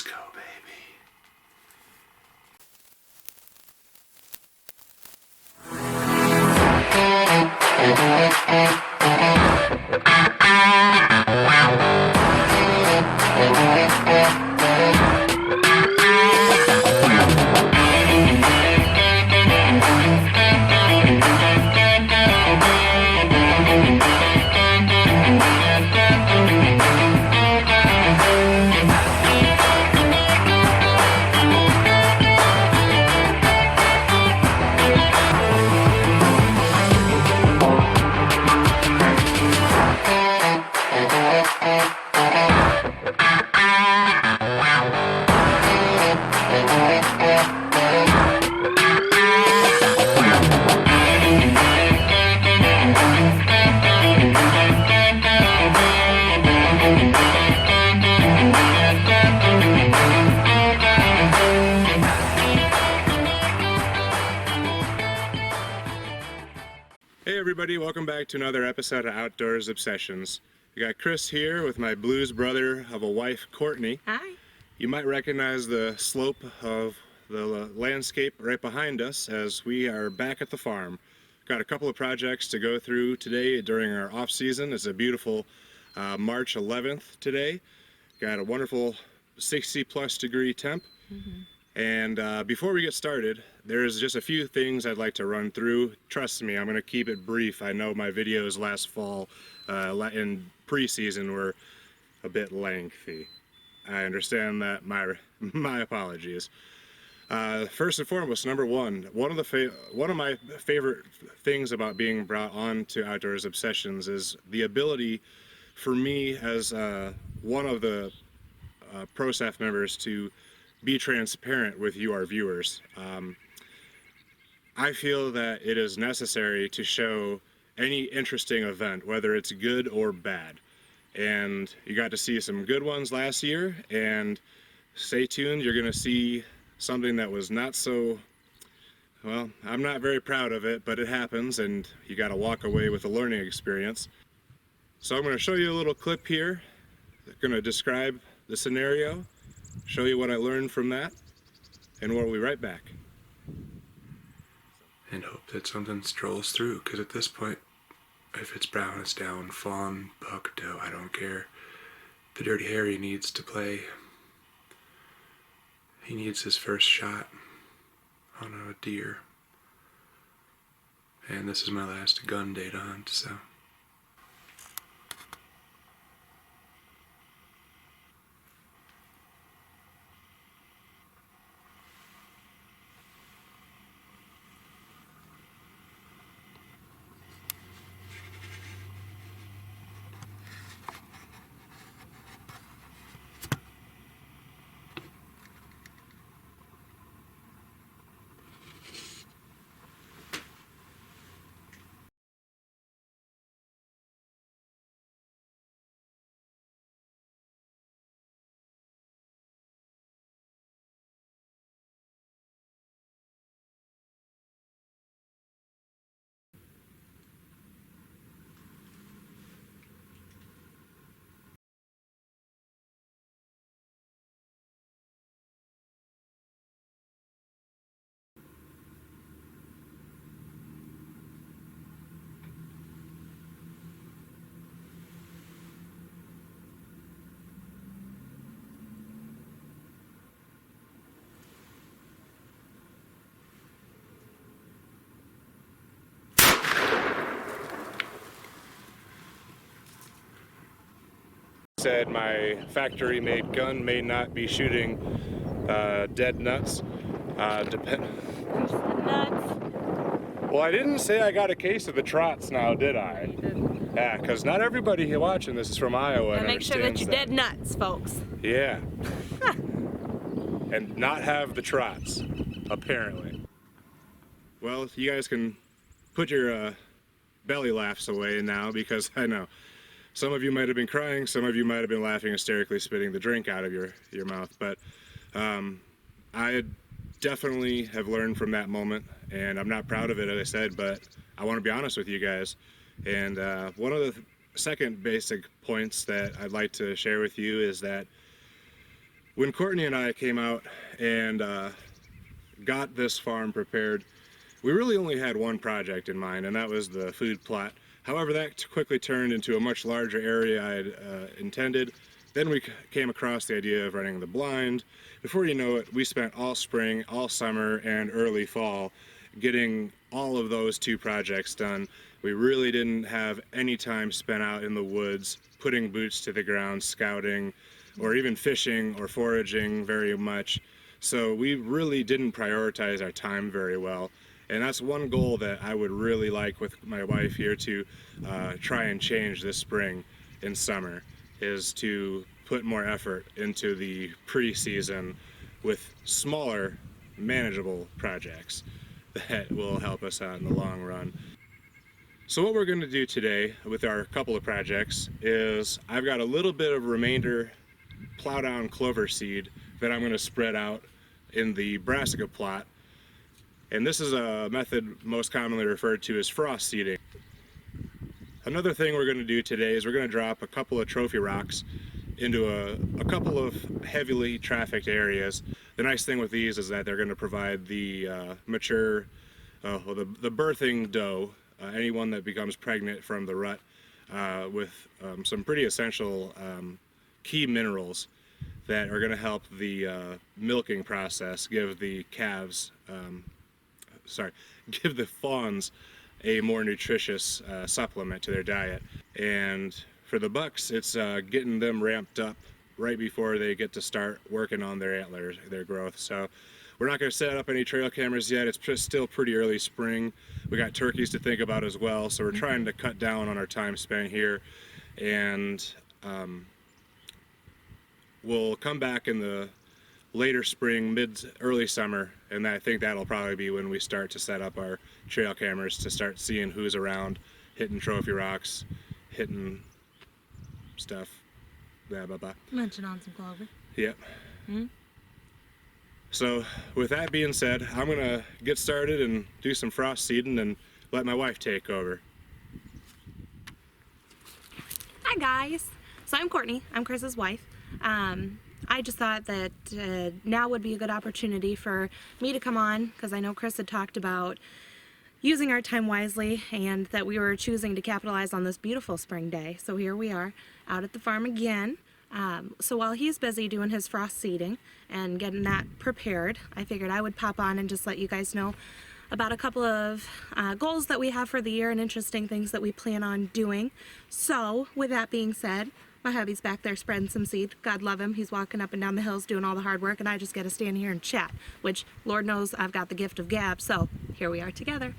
go, baby. Hey everybody, welcome back to another episode of Outdoors Obsessions. We got Chris here with my blues brother of a wife, Courtney. Hi. You might recognize the slope of the landscape right behind us as we are back at the farm. Got a couple of projects to go through today during our off season. It's a beautiful March 11th today. Got a wonderful 60 plus degree temp. And before we get started, there's just a few things I'd like to run through. Trust me, I'm going to keep it brief. I know my videos last fall in pre-season were a bit lengthy. I understand that. My apologies. First and foremost, number one of my favorite things about being brought on to Outdoors Obsessions is the ability for me as one of the pro staff members to be transparent with you, our viewers. I feel that it is necessary to show any interesting event, whether it's good or bad. And you got to see some good ones last year, and stay tuned, you're gonna see something that was not so, well, I'm not very proud of it, but it happens, and you gotta walk away with a learning experience. So I'm gonna show you a little clip here. I'm gonna describe the scenario, show you what I learned from that, and we'll be right back. And hope that something strolls through, because at this point, if it's brown, it's down, fawn, buck, doe, I don't care. The Dirty Harry needs to play. He needs his first shot on a deer. And this is my last gun data hunt, so. Said my factory made gun may not be shooting dead nuts. Nuts. Well, I didn't say I got a case of the trots now, did I? You didn't. Yeah, because not everybody here watching this is from Iowa. And make sure that you're dead nuts, folks. Yeah. And not have the trots, apparently. Well, you guys can put your belly laughs away now, because I know some of you might have been crying, some of you might have been laughing hysterically, spitting the drink out of your mouth. But I definitely have learned from that moment, and I'm not proud of it, as I said, but I want to be honest with you guys. And one of the second basic points that I'd like to share with you is that When Courtney and I came out and got this farm prepared, we really only had one project in mind, and that was the food plot. However, that quickly turned into a much larger area I had intended. Then we came across the idea of running the blind. Before you know it, we spent all spring, all summer, and early fall getting all of those two projects done. We really didn't have any time spent out in the woods, putting boots to the ground, scouting, or even fishing or foraging very much. So we really didn't prioritize our time very well. And that's one goal that I would really like with my wife here to try and change this spring and summer, is to put more effort into the pre-season with smaller, manageable projects that will help us out in the long run. So what we're going to do today with our couple of projects is I've got a little bit of remainder plow down clover seed that I'm going to spread out in the brassica plot. And this is a method most commonly referred to as frost seeding. Another thing we're going to do today is we're going to drop a couple of trophy rocks into a couple of heavily trafficked areas. The nice thing with these is that they're going to provide the mature, the birthing doe, anyone that becomes pregnant from the rut, with some pretty essential key minerals that are going to help the milking process, give the give the fawns a more nutritious supplement to their diet. And for the bucks, it's getting them ramped up right before they get to start working on their antlers, their growth. So we're not going to set up any trail cameras yet. It's still pretty early spring. We got turkeys to think about as well, so we're trying to cut down on our time spent here. And we'll come back in the later spring, early summer, and I think that'll probably be when we start to set up our trail cameras to start seeing who's around, hitting trophy rocks, hitting stuff, blah, blah, blah. Munching on some clover. Yep. So with that being said, I'm going to get started and do some frost seeding and let my wife take over. Hi guys. So I'm Courtney. I'm Chris's wife. I just thought that now would be a good opportunity for me to come on, because I know Chris had talked about using our time wisely and that we were choosing to capitalize on this beautiful spring day. So here we are out at the farm again. So while he's busy doing his frost seeding and getting that prepared, I figured I would pop on and just let you guys know about a couple of goals that we have for the year and interesting things that we plan on doing. So with that being said, my hubby's back there spreading some seed. God love him. He's walking up and down the hills doing all the hard work, and I just get to stand here and chat, which Lord knows I've got the gift of gab, so here we are together.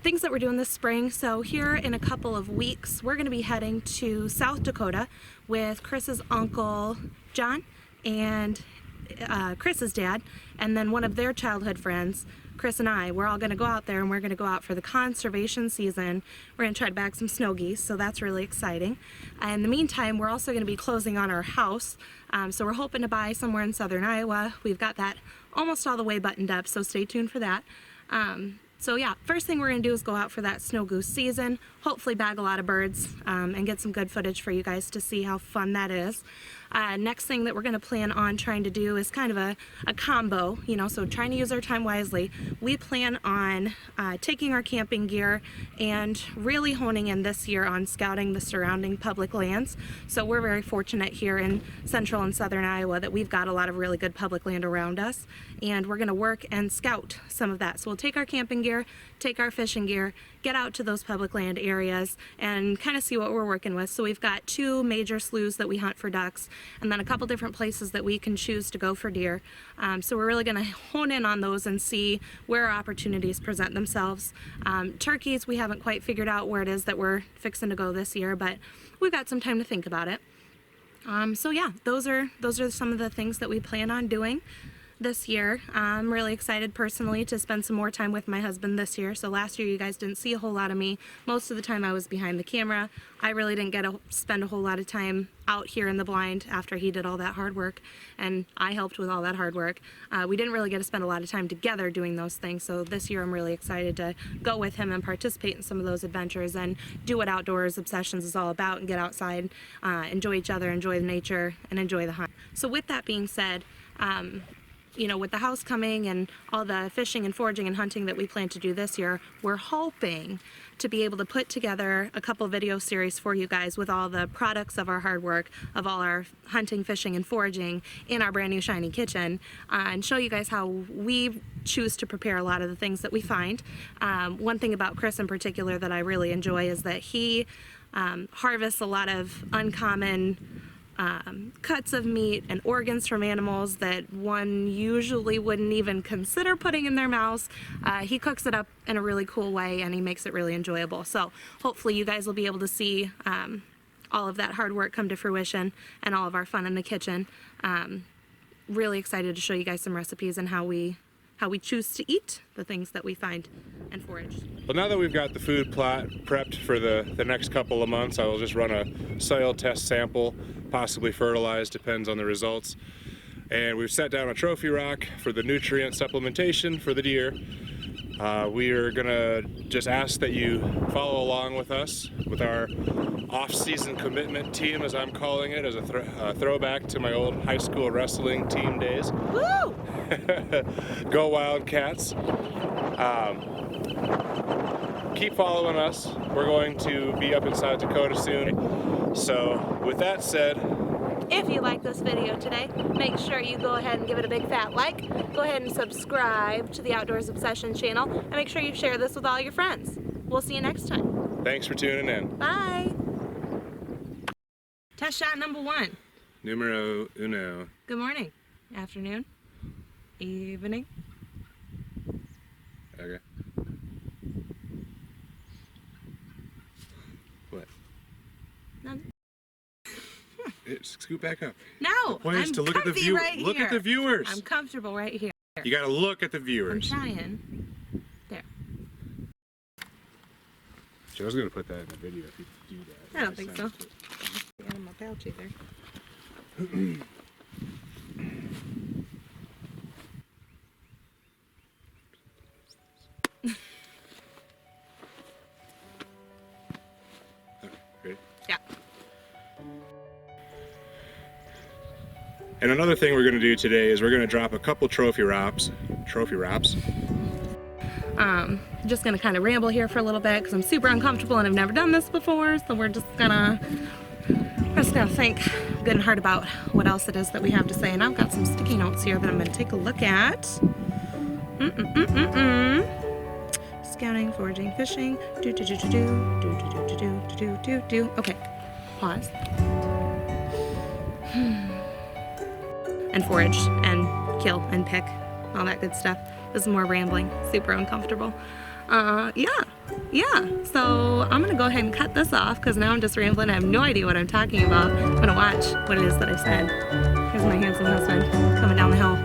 Things that we're doing this spring. So here in a couple of weeks, we're going to be heading to South Dakota with Chris's uncle, John, and Chris's dad, and then one of their childhood friends, Chris and I. We're all going to go out there, and we're going to go out for the conservation season. We're going to try to bag some snow geese, so that's really exciting. In the meantime, we're also going to be closing on our house, so we're hoping to buy somewhere in southern Iowa. We've got that almost all the way buttoned up, so stay tuned for that. So yeah, first thing we're going to do is go out for that snow goose season, hopefully bag a lot of birds, and get some good footage for you guys to see how fun that is. Next thing that we're going to plan on trying to do is kind of a combo, so trying to use our time wisely. We plan on taking our camping gear and really honing in this year on scouting the surrounding public lands. So we're very fortunate here in central and southern Iowa that we've got a lot of really good public land around us, and we're going to work and scout some of that. So we'll take our camping gear, take our fishing gear, get out to those public land areas and kind of see what we're working with. So we've got 2 major sloughs that we hunt for ducks, and then a couple different places that we can choose to go for deer. So we're really going to hone in on those and see where our opportunities present themselves. Turkeys, we haven't quite figured out where it is that we're fixing to go this year, but we've got some time to think about it. So yeah, those are some of the things that we plan on doing. this year. I'm really excited personally to spend some more time with my husband this year. So last year you guys didn't see a whole lot of me. Most of the time I was behind the camera. I really didn't get to spend a whole lot of time out here in the blind after he did all that hard work, and I helped with all that hard work. We didn't really get to spend a lot of time together doing those things, so this year I'm really excited to go with him and participate in some of those adventures and do what Outdoors Obsessions is all about and get outside, enjoy each other, enjoy the nature, and enjoy the hunt. So with that being said, you know, with the house coming and all the fishing and foraging and hunting that we plan to do this year, we're hoping to be able to put together a couple video series for you guys with all the products of our hard work, of all our hunting, fishing, and foraging in our brand new shiny kitchen, and show you guys how we choose to prepare a lot of the things that we find. One thing about Chris in particular that I really enjoy is that he harvests a lot of uncommon cuts of meat and organs from animals that one usually wouldn't even consider putting in their mouths. He cooks it up in a really cool way and he makes it really enjoyable. So hopefully you guys will be able to see all of that hard work come to fruition and all of our fun in the kitchen. Really excited to show you guys some recipes and how we choose to eat the things that we find and forage. Well, now that we've got the food plot prepped for the next couple of months, I will just run a soil test sample, possibly fertilized, depends on the results. And we've set down a trophy rock for the nutrient supplementation for the deer. We are gonna just ask that you follow along with us with our off-season commitment team, as I'm calling it, as a throwback to my old high school wrestling team days. Woo! Go Wildcats. Keep following us. We're going to be up in South Dakota soon. So with that said, if you like this video today, make sure you go ahead and give it a big fat like. Go ahead and subscribe to the Outdoors Obsessions channel, and make sure you share this with all your friends. We'll see you next time. thanks for tuning in. Bye. Test shot number 1. Numero uno. Good morning, afternoon, evening. Okay. What? None. Scoot back up. No, The point is I'm to look at the comfy right Look here. at the viewers. I'm comfortable right here. You gotta look at the I'm viewers. trying. There. Joe's gonna put that in the video if you do that. I don't think so. Get in my pouch either. Ready? Yeah. And another thing we're going to do today is we're going to drop a couple trophy wraps. Just gonna kind of ramble here for a little bit because I'm super uncomfortable and I've never done this before, so we're just gonna think good and hard about what else it is that we have to say. And I've got some sticky notes here that I'm gonna take a look at. Scouting, foraging, fishing. Okay, pause. And forage and kill and pick, all that good stuff. This is more rambling, super uncomfortable. Yeah, so I'm gonna go ahead and cut this off because now I'm just rambling. I have no idea what I'm talking about. I'm gonna watch what it is that I said. Here's my handsome husband coming down the hill.